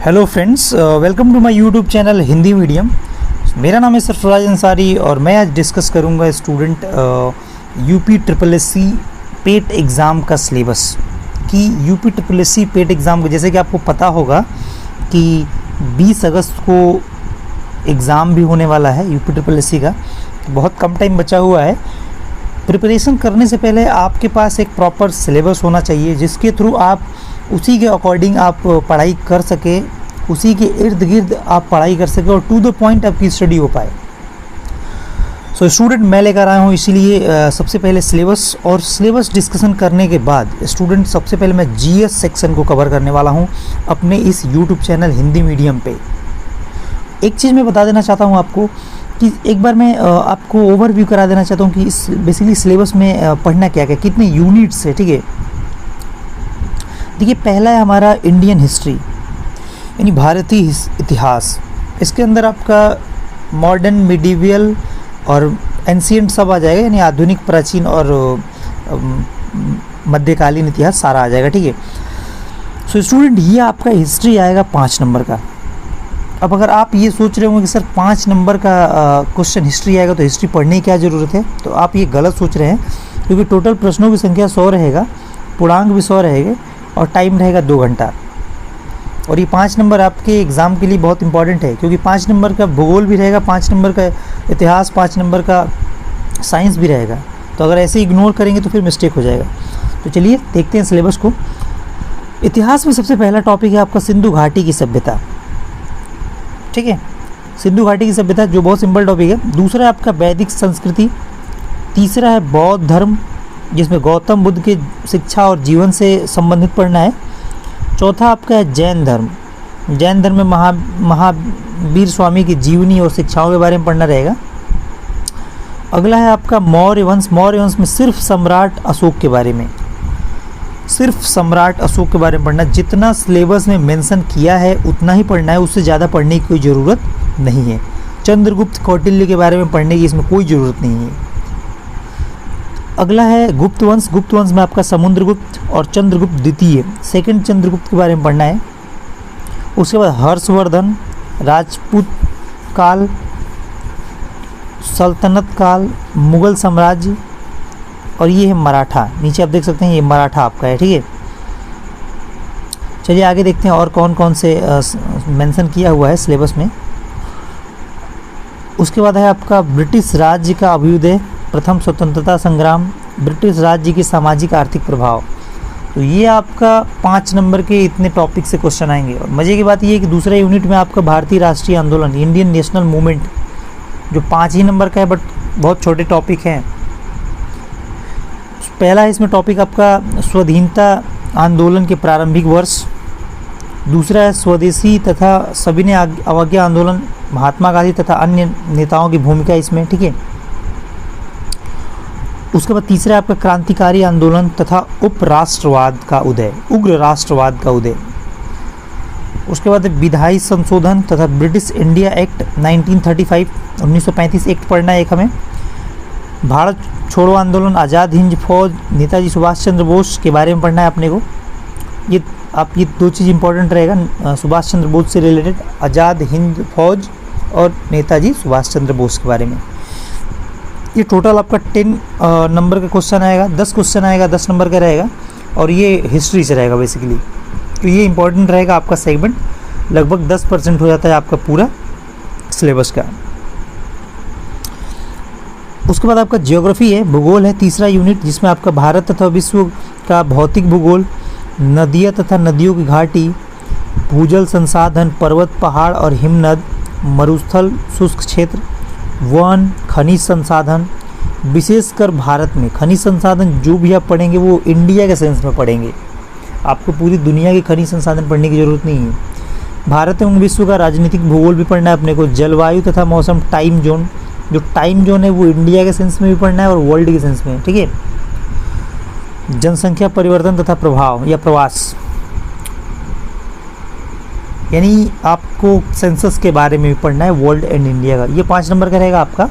Hello friends, welcome to my YouTube channel Hindi medium. मेरा नाम है सरफराज अंसारी और मैं आज डिस्कस करूंगा student UP triple S C PET exam का सिलेबस कि UP triple S C PET exam को, जैसे कि आपको पता होगा कि 20 अगस्त को एग्ज़ाम भी होने वाला है यूपी ट्रिपल एस सी का। बहुत कम टाइम बचा हुआ है। प्रिपरेशन करने से पहले आपके पास एक प्रॉपर सिलेबस होना चाहिए जिसके थ्रू आप उसी के अकॉर्डिंग आप पढ़ाई कर सके, उसी के इर्द गिर्द आप पढ़ाई कर सके और टू द पॉइंट आपकी स्टडी हो पाए। सो स्टूडेंट मैं लेकर आया हूँ, इसीलिए सबसे पहले सिलेबस और सिलेबस डिस्कशन करने के बाद स्टूडेंट सबसे पहले मैं जीएस सेक्शन को कवर करने वाला हूँ अपने इस यूट्यूब चैनल हिंदी मीडियम पे। एक चीज़ मैं बता देना चाहता हूँ आपको कि एक बार मैं आपको ओवरव्यू करा देना चाहता हूँ कि इस बेसिकली सिलेबस में पढ़ना क्या क्या, कितने यूनिट्स है। ठीक है, देखिए पहला है हमारा इंडियन हिस्ट्री यानी भारतीय इतिहास। इसके अंदर आपका मॉडर्न, मिडीवियल और एंशिएंट सब आ जाएगा, यानी आधुनिक, प्राचीन और मध्यकालीन इतिहास सारा आ जाएगा। ठीक है, सो स्टूडेंट ये आपका हिस्ट्री आएगा 5 नंबर का। अब अगर आप ये सोच रहे होंगे कि सर 5 नंबर का क्वेश्चन हिस्ट्री आएगा तो हिस्ट्री पढ़ने की क्या ज़रूरत है, तो आप ये गलत सोच रहे हैं, क्योंकि टोटल प्रश्नों की संख्या 100 रहेगा, पूर्णांक भी 100 रहेंगे और टाइम रहेगा 2 घंटा। और ये 5 नंबर आपके एग्ज़ाम के लिए बहुत इंपॉर्टेंट है, क्योंकि 5 नंबर का भूगोल भी रहेगा, 5 नंबर का इतिहास, 5 नंबर का साइंस भी रहेगा। तो अगर ऐसे इग्नोर करेंगे तो फिर मिस्टेक हो जाएगा। तो चलिए देखते हैं सिलेबस को। इतिहास में सबसे पहला टॉपिक है आपका सिंधु घाटी की सभ्यता। ठीक है, सिंधु घाटी की सभ्यता जो बहुत सिंपल टॉपिक है। दूसरा है आपका वैदिक संस्कृति। तीसरा है बौद्ध धर्म, जिसमें गौतम बुद्ध के शिक्षा और जीवन से संबंधित पढ़ना है। चौथा आपका है जैन धर्म। जैन धर्म में महावीर स्वामी की जीवनी और शिक्षाओं के बारे में पढ़ना रहेगा। अगला है आपका मौर्य वंश। मौर्य वंश में सिर्फ सम्राट अशोक के बारे में, सिर्फ सम्राट अशोक के बारे में पढ़ना। जितना सिलेबस में मेंशन किया है उतना ही पढ़ना है, उससे ज़्यादा पढ़ने की कोई ज़रूरत नहीं है। चंद्रगुप्त, कौटिल्य के बारे में पढ़ने की इसमें कोई ज़रूरत नहीं है। अगला है गुप्त वंश। गुप्त वंश में आपका समुद्रगुप्त और चंद्रगुप्त द्वितीय, सेकंड चंद्रगुप्त के बारे में पढ़ना है। उसके बाद हर्षवर्धन, राजपूत काल, सल्तनत काल, मुगल साम्राज्य और ये है मराठा। नीचे आप देख सकते हैं ये मराठा आपका है। ठीक है, चलिए आगे देखते हैं और कौन कौन से मेंशन किया हुआ है सिलेबस में। उसके बाद है आपका ब्रिटिश राज्य का अभ्युदय, प्रथम स्वतंत्रता संग्राम, ब्रिटिश राज्य के सामाजिक आर्थिक प्रभाव। तो ये आपका 5 नंबर के इतने टॉपिक से क्वेश्चन आएंगे। और मज़े की बात ये है कि दूसरे यूनिट में आपका भारतीय राष्ट्रीय आंदोलन, इंडियन नेशनल मूवमेंट, जो 5 ही नंबर का है बट बहुत छोटे टॉपिक हैं। पहला है इसमें टॉपिक आपका स्वाधीनता आंदोलन के प्रारंभिक वर्ष। दूसरा है स्वदेशी तथा सविनय अवज्ञा आंदोलन, महात्मा गांधी तथा अन्य नेताओं की भूमिका इसमें। ठीक है, उसके बाद तीसरा आपका क्रांतिकारी आंदोलन तथा उपराष्ट्रवाद का उदय, उग्र राष्ट्रवाद का उदय। उसके बाद विधायी संशोधन तथा ब्रिटिश इंडिया एक्ट 1935, 1935 एक्ट पढ़ना है एक हमें। भारत छोड़ो आंदोलन, आज़ाद हिंद फौज, नेताजी सुभाष चंद्र बोस के बारे में पढ़ना है अपने को। ये 2 चीज़ इंपॉर्टेंट रहेगा सुभाष चंद्र बोस से रिलेटेड, आज़ाद हिंद फौज और नेताजी सुभाष चंद्र बोस के बारे में। ये टोटल आपका 10 नंबर का क्वेश्चन आएगा, 10 क्वेश्चन आएगा, 10 नंबर का रहेगा और ये हिस्ट्री से रहेगा बेसिकली। तो ये इंपॉर्टेंट रहेगा आपका सेगमेंट, लगभग 10% हो जाता है आपका पूरा सिलेबस का। उसके बाद आपका ज्योग्राफी है, भूगोल है तीसरा यूनिट, जिसमें आपका भारत तथा विश्व का भौतिक भूगोल, नदियाँ तथा नदियों की घाटी, भूजल संसाधन, पर्वत, पहाड़ और हिमनद, मरुस्थल, शुष्क क्षेत्र, वन, खनिज संसाधन। विशेषकर भारत में खनिज संसाधन जो भी आप पढ़ेंगे वो इंडिया के सेंस में पढ़ेंगे, आपको पूरी दुनिया के खनिज संसाधन पढ़ने की ज़रूरत नहीं है। भारत एवं विश्व का राजनीतिक भूगोल भी पढ़ना है अपने को। जलवायु तथा मौसम, टाइम जोन, जो टाइम जोन है वो इंडिया के सेंस में भी पढ़ना है और वर्ल्ड के सेंस में। ठीक है, जनसंख्या परिवर्तन तथा प्रभाव या प्रवास, यानी आपको सेंसस के बारे में भी पढ़ना है, वर्ल्ड एंड इंडिया का। ये 5 नंबर का रहेगा आपका,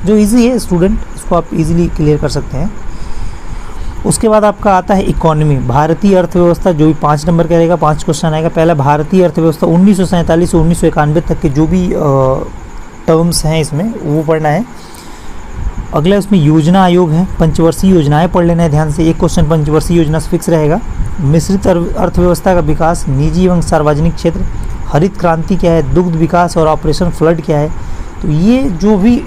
जो इजी है स्टूडेंट, इसको आप इजीली क्लियर कर सकते हैं। उसके बाद आपका आता है इकोनॉमी, भारतीय अर्थव्यवस्था, जो भी 5 नंबर का रहेगा, 5 क्वेश्चन आएगा। पहला भारतीय अर्थव्यवस्था 1947 से 1991 तक के जो भी टर्म्स हैं इसमें वो पढ़ना है। अगला उसमें योजना आयोग है, पंचवर्षीय योजनाएं पढ़ लेना है ध्यान से, एक क्वेश्चन पंचवर्षीय योजना से फिक्स रहेगा। मिश्रित अर्थव्यवस्था का विकास, निजी एवं सार्वजनिक क्षेत्र, हरित क्रांति क्या है, दुग्ध विकास और ऑपरेशन फ्लड क्या है। तो ये जो भी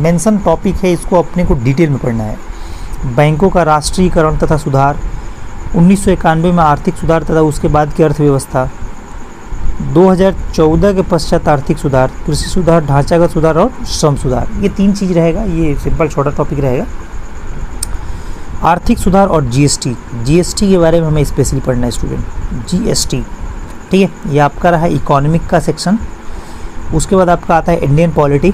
मेंशन टॉपिक है इसको अपने को डिटेल में पढ़ना है। बैंकों का राष्ट्रीयकरण तथा सुधार, 1991 में आर्थिक सुधार तथा उसके बाद की अर्थव्यवस्था, 2014 के पश्चात आर्थिक सुधार, कृषि सुधार, ढांचागत सुधार और श्रम सुधार, ये 3 चीज़ रहेगा। ये सिंपल छोटा टॉपिक रहेगा। आर्थिक सुधार और जीएसटी, जीएसटी के बारे में हमें स्पेशली पढ़ना है स्टूडेंट, जीएसटी, ठीक है। ये आपका रहा इकोनॉमिक का सेक्शन। उसके बाद आपका आता है इंडियन पॉलिटी।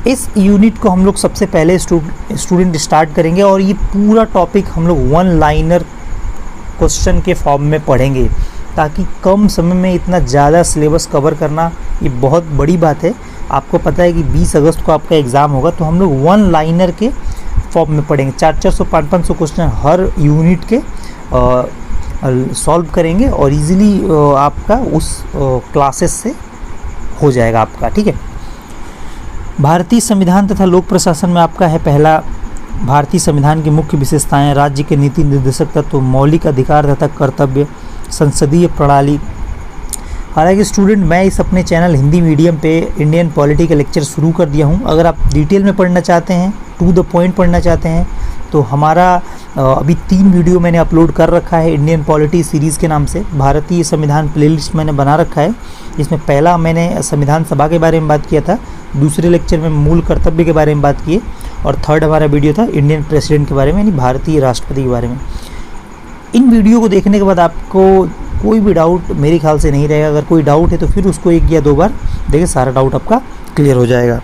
इस यूनिट को हम लोग सबसे पहले स्टूडेंट स्टार्ट करेंगे और ये पूरा टॉपिक हम लोग 1 लाइनर क्वेश्चन के फॉर्म में पढ़ेंगे, ताकि कम समय में इतना ज़्यादा सिलेबस कवर करना ये बहुत बड़ी बात है। आपको पता है कि 20 अगस्त को आपका एग्ज़ाम होगा, तो हम लोग 1 लाइनर के फॉर्म में पढ़ेंगे। 400 500 क्वेश्चन हर यूनिट के सॉल्व करेंगे और इजीली आपका उस क्लासेस से हो जाएगा आपका, ठीक है। भारतीय संविधान तथा लोक प्रशासन में आपका है पहला, भारतीय संविधान की मुख्य विशेषताएं, राज्य के नीति निर्देशक तत्व, मौलिक अधिकार तथा कर्तव्य, संसदीय प्रणाली। हालांकि स्टूडेंट मैं इस अपने चैनल हिंदी मीडियम पे इंडियन पॉलिटी का लेक्चर शुरू कर दिया हूं। अगर आप डिटेल में पढ़ना चाहते हैं, टू द पॉइंट पढ़ना चाहते हैं, तो हमारा अभी 3 वीडियो मैंने अपलोड कर रखा है इंडियन पॉलिटी सीरीज़ के नाम से। भारतीय संविधान प्लेलिस्ट मैंने बना रखा है। इसमें पहला मैंने संविधान सभा के बारे में बात किया था, दूसरे लेक्चर में मूल कर्तव्य के बारे में बात किए, और थर्ड हमारा वीडियो था इंडियन प्रेसिडेंट के बारे में, यानी भारतीय राष्ट्रपति के बारे में। इन वीडियो को देखने के बाद आपको कोई भी डाउट मेरे ख्याल से नहीं रहेगा। अगर कोई डाउट है तो फिर उसको 1 या 2 बार देखिए, सारा डाउट आपका क्लियर हो जाएगा।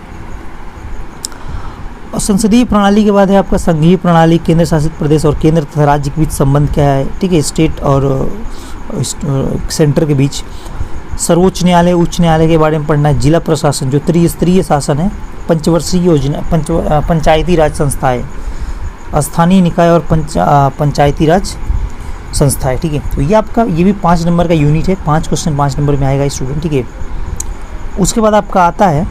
और संसदीय प्रणाली के बाद है आपका संघीय प्रणाली, केंद्र शासित प्रदेश और केंद्र तथा राज्य के बीच संबंध क्या है, ठीक है, स्टेट और सेंटर के बीच। सर्वोच्च न्यायालय, उच्च न्यायालय के बारे में पढ़ना है। जिला प्रशासन जो त्रिस्तरीय शासन है, पंचवर्षीय योजना, पंचायती राज संस्थाएं, स्थानीय निकाय और पंचायती राज संस्थाएं, ठीक है। तो ये आपका ये भी 5 नंबर का यूनिट है, 5 क्वेश्चन 5 नंबर में आएगा स्टूडेंट, ठीक है। उसके बाद आपका आता है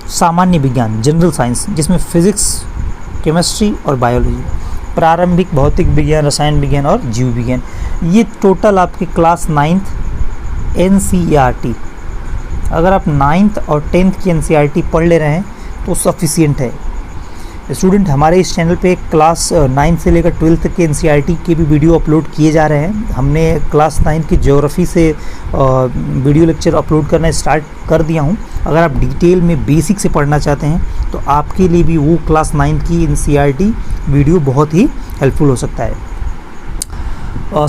सामान्य विज्ञान, जनरल साइंस, जिसमें फिजिक्स, केमिस्ट्री और बायोलॉजी, प्रारंभिक भौतिक विज्ञान, रसायन विज्ञान और जीव विज्ञान। ये टोटल आपके क्लास 9th NCERT, अगर आप 9th और 10th की NCERT पढ़ ले रहे हैं तो सफिशिएंट है। स्टूडेंट हमारे इस चैनल पे क्लास 9 से लेकर 12th के NCERT के भी वीडियो अपलोड किए जा रहे हैं। हमने क्लास 9 की ज्योग्राफी से वीडियो लेक्चर अपलोड करना स्टार्ट कर दिया हूं। अगर आप डिटेल में बेसिक से पढ़ना चाहते हैं तो आपके लिए भी वो क्लास 9 की NCERT वीडियो बहुत ही हेल्पफुल हो सकता है।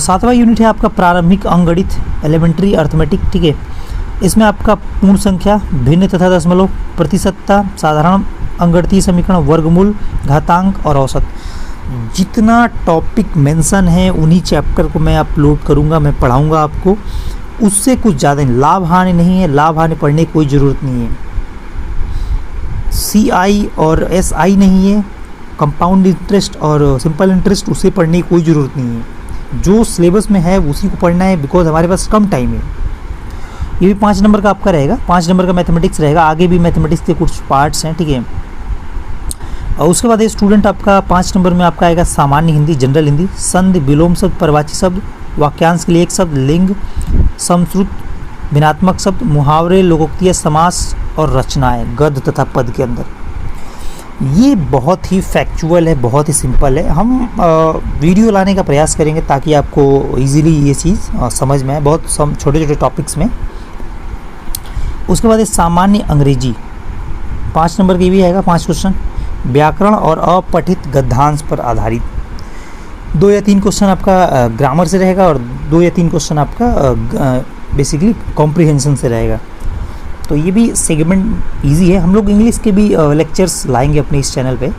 7वां यूनिट है आपका प्रारंभिक अंकगणित, एलिमेंट्री अर्थमेटिक, ठीक है। इसमें आपका पूर्ण संख्या, भिन्न तथा दशमलव, प्रतिशतता, साधारण अंकगणितीय समीकरण, वर्गमूल, घातांक और औसत, जितना टॉपिक मेंशन है उन्हीं चैप्टर को मैं अपलोड करूंगा, मैं पढ़ाऊंगा आपको, उससे कुछ ज़्यादा नहीं। लाभ हानि नहीं है, लाभ हानि पढ़ने की कोई ज़रूरत नहीं है। CI और SI नहीं है, कंपाउंड इंटरेस्ट और सिंपल इंटरेस्ट, उसे पढ़ने की कोई ज़रूरत नहीं है। जो सिलेबस में है उसी को पढ़ना है, बिकॉज हमारे पास कम टाइम है। ये भी 5 नंबर का आपका रहेगा, 5 नंबर का मैथमेटिक्स रहेगा। आगे भी मैथमेटिक्स के कुछ पार्ट्स हैं, ठीक है। और उसके बाद ये स्टूडेंट आपका 5 नंबर में आपका आएगा सामान्य हिंदी, जनरल हिंदी, संधि, विलोम शब्द, परवाची शब्द, वाक्यांश के लिए एक शब्द, लिंग, समश्रुत, भिन्नात्मक शब्द, मुहावरे, लोकोक्तियाँ, समास और रचनाएं गद्य तथा पद के अंदर। ये बहुत ही फैक्चुअल है, बहुत ही सिंपल है। हम वीडियो लाने का प्रयास करेंगे ताकि आपको इजीली ये चीज़ समझ में आए, बहुत छोटे छोटे टॉपिक्स में। उसके बाद ये सामान्य अंग्रेजी, 5 नंबर की भी आएगा, 5 क्वेश्चन, व्याकरण और अपठित गद्यांश पर आधारित। 2 या 3 क्वेश्चन आपका ग्रामर से रहेगा और 2 या 3 क्वेश्चन आपका बेसिकली कॉम्प्रिहेंशन से रहेगा। तो ये भी सेगमेंट इजी है। हम लोग इंग्लिश के भी लेक्चर्स लाएंगे अपने इस चैनल पे।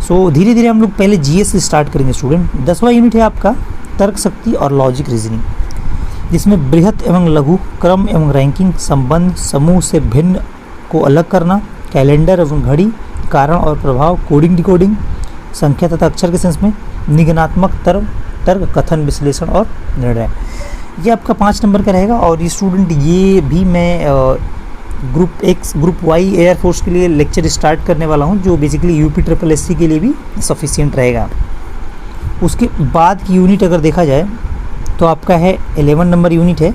सो धीरे धीरे हम लोग पहले GS से स्टार्ट करेंगे स्टूडेंट। 10वां यूनिट है आपका तर्क शक्ति और लॉजिक रीजनिंग, जिसमें बृहत एवं लघु, क्रम एवं रैंकिंग, संबंध, समूह से भिन्न को अलग करना, कैलेंडर एवं घड़ी, कारण और प्रभाव, कोडिंग डिकोडिंग, संख्या तथा अक्षर के सेंस में, निगनात्मक तर्क, कथन विश्लेषण और निर्णय। ये आपका 5 नंबर का रहेगा। और ये स्टूडेंट ये भी मैं group X group Y air force के लिए लेक्चर स्टार्ट करने वाला हूँ, जो बेसिकली UPSSC के लिए भी सफिशिएंट रहेगा। उसके बाद की यूनिट अगर देखा जाए तो आपका है 11 नंबर यूनिट है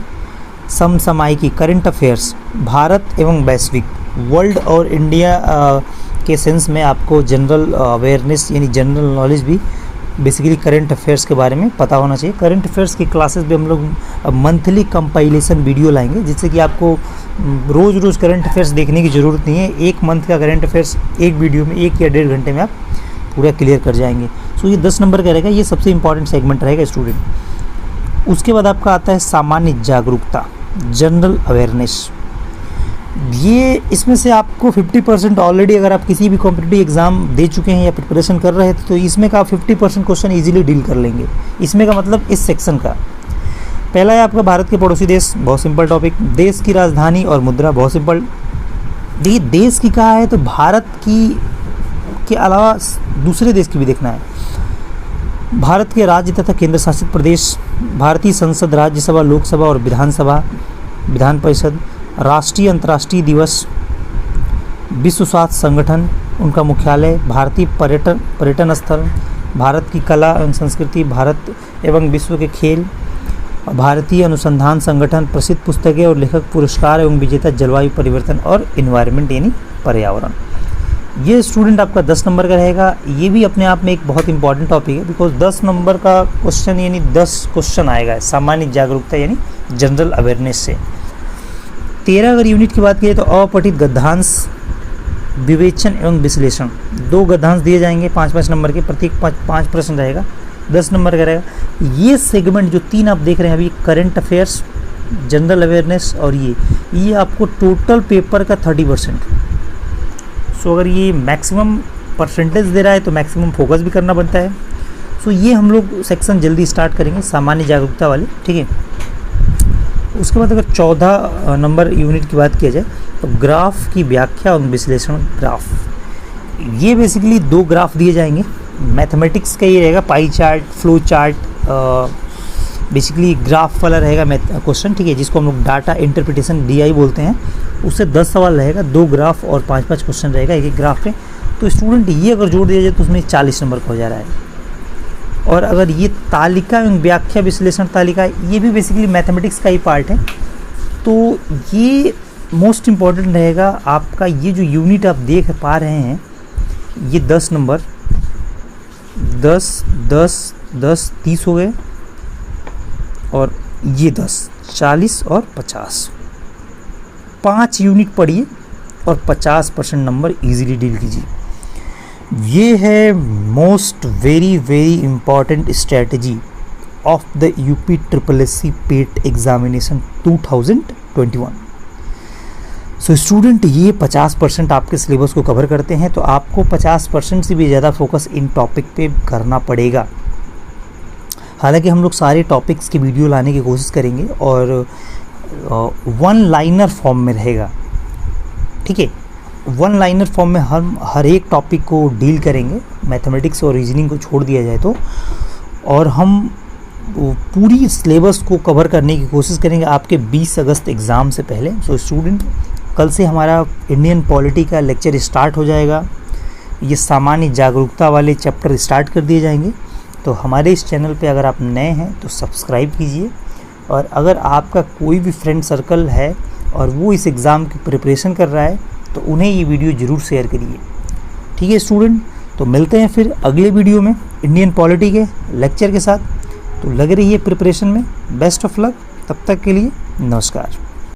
समसामयिकी, करंट अफेयर्स, भारत एवं वैश्विक, वर्ल्ड और इंडिया के सेंस में आपको जनरल अवेयरनेस यानी जनरल नॉलेज भी बेसिकली करंट अफेयर्स के बारे में पता होना चाहिए। करंट अफेयर्स की क्लासेस भी हम लोग मंथली कंपाइलेशन वीडियो लाएंगे, जिससे कि आपको रोज़ रोज़ करंट अफेयर्स देखने की ज़रूरत नहीं है। एक मंथ का करंट अफेयर्स एक वीडियो में 1 या 1.5 घंटे में आप पूरा क्लियर कर जाएंगे। सो ये 10 नंबर का रहेगा, ये सबसे इंपॉर्टेंट सेगमेंट रहेगा स्टूडेंट। उसके बाद आपका आता है सामान्य जागरूकता, जनरल अवेयरनेस। ये इसमें से आपको 50% ऑलरेडी अगर आप किसी भी कॉम्पिटिटिव एग्ज़ाम दे चुके हैं या प्रिपरेशन कर रहे हैं तो इसमें का 50% क्वेश्चन इजीली डील कर लेंगे। इसमें का मतलब इस सेक्शन का पहला है आपका भारत के पड़ोसी देश, बहुत सिंपल टॉपिक। देश की राजधानी और मुद्रा, बहुत सिंपल। देखिए देश की कहा है तो भारत की के अलावा दूसरे देश की भी देखना है। भारत के राज्य तथा केंद्र शासित प्रदेश, भारतीय संसद, राज्यसभा, लोकसभा और विधानसभा, विधान परिषद, राष्ट्रीय अंतर्राष्ट्रीय दिवस, विश्व स्वास्थ्य संगठन, उनका मुख्यालय, भारतीय पर्यटन स्थल, भारत की कला एवं संस्कृति, भारत एवं विश्व के खेल, भारतीय अनुसंधान संगठन, प्रसिद्ध पुस्तकें और लेखक, पुरस्कार एवं विजेता, जलवायु परिवर्तन और इन्वायरमेंट यानी पर्यावरण। ये स्टूडेंट आपका 10 नंबर का रहेगा। ये भी अपने आप में एक बहुत इंपॉर्टेंट टॉपिक है, बिकॉज 10 नंबर का क्वेश्चन यानी 10 क्वेश्चन आएगा सामान्य जागरूकता यानी जनरल अवेयरनेस से। 13 अगर यूनिट की बात करें तो अपठित गद्यांश, विवेचन एवं विश्लेषण, 2 गद्यांश दिए जाएंगे 5-5 नंबर के, प्रत्येक 5 प्रश्न रहेगा, 10 नंबर का रहेगा। ये सेगमेंट जो 3 आप देख रहे हैं अभी, करंट अफेयर्स, जनरल अवेयरनेस और ये आपको टोटल पेपर का 30%। सो अगर ये मैक्सिमम परसेंटेज दे रहा है तो मैक्सिमम फोकस भी करना बनता है। सो ये हम लोग सेक्शन जल्दी स्टार्ट करेंगे सामान्य जागरूकता वाले, ठीक है। उसके बाद अगर 14 नंबर यूनिट की बात किया जाए तो ग्राफ की व्याख्या और विश्लेषण। ग्राफ, ये बेसिकली 2 ग्राफ दिए जाएंगे, मैथमेटिक्स का ये रहेगा, pie chart, flow chart, basically graph वाला रहेगा क्वेश्चन, ठीक है, जिसको हम लोग डाटा इंटरप्रिटेशन DI बोलते हैं। उससे 10 सवाल रहेगा, 2 ग्राफ और 5-5 क्वेश्चन रहेगा एक ग्राफ पे। तो स्टूडेंट ये अगर जोड़ दिया जाए तो उसमें 40 नंबर का हो जा रहा है। और अगर ये तालिका एवं व्याख्या विश्लेषण तालिका, ये भी बेसिकली मैथमेटिक्स का ही पार्ट है। तो ये मोस्ट इम्पॉर्टेंट रहेगा आपका। ये जो यूनिट आप देख पा रहे हैं ये 10 नंबर, 10, 10, 10, 30 हो गए, और ये 10, 40 और 50, 5 यूनिट पढ़िए और 50% नंबर इजीली डील कीजिए। ये है most very important strategy of the UPSSC pet examination 2021। So student ये 50% आपके सिलेबस को कवर करते हैं, तो आपको 50% से भी ज़्यादा फोकस इन टॉपिक पे करना पड़ेगा। हालांकि हम लोग सारे टॉपिक्स की वीडियो लाने की कोशिश करेंगे और 1 लाइनर फॉर्म में रहेगा, ठीक है। 1 लाइनर फॉर्म में हम हर एक टॉपिक को डील करेंगे, मैथमेटिक्स और रीजनिंग को छोड़ दिया जाए तो, और हम पूरी सिलेबस को कवर करने की कोशिश करेंगे आपके 20 अगस्त एग्ज़ाम से पहले। सो स्टूडेंट कल से हमारा इंडियन पॉलिटी का लेक्चर स्टार्ट हो जाएगा। ये सामान्य जागरूकता वाले चैप्टर स्टार्ट कर दिए जाएंगे। तो हमारे इस चैनल पे अगर आप नए हैं तो सब्सक्राइब कीजिए, और अगर आपका कोई भी फ्रेंड सर्कल है और वो इस एग्ज़ाम की प्रिपरेशन कर रहा है तो उन्हें ये वीडियो ज़रूर शेयर करिए, ठीक है स्टूडेंट। तो मिलते हैं फिर अगले वीडियो में इंडियन पॉलिटी के लेक्चर के साथ। तो लग रही है प्रिपरेशन में, बेस्ट ऑफ लक, तब तक के लिए नमस्कार।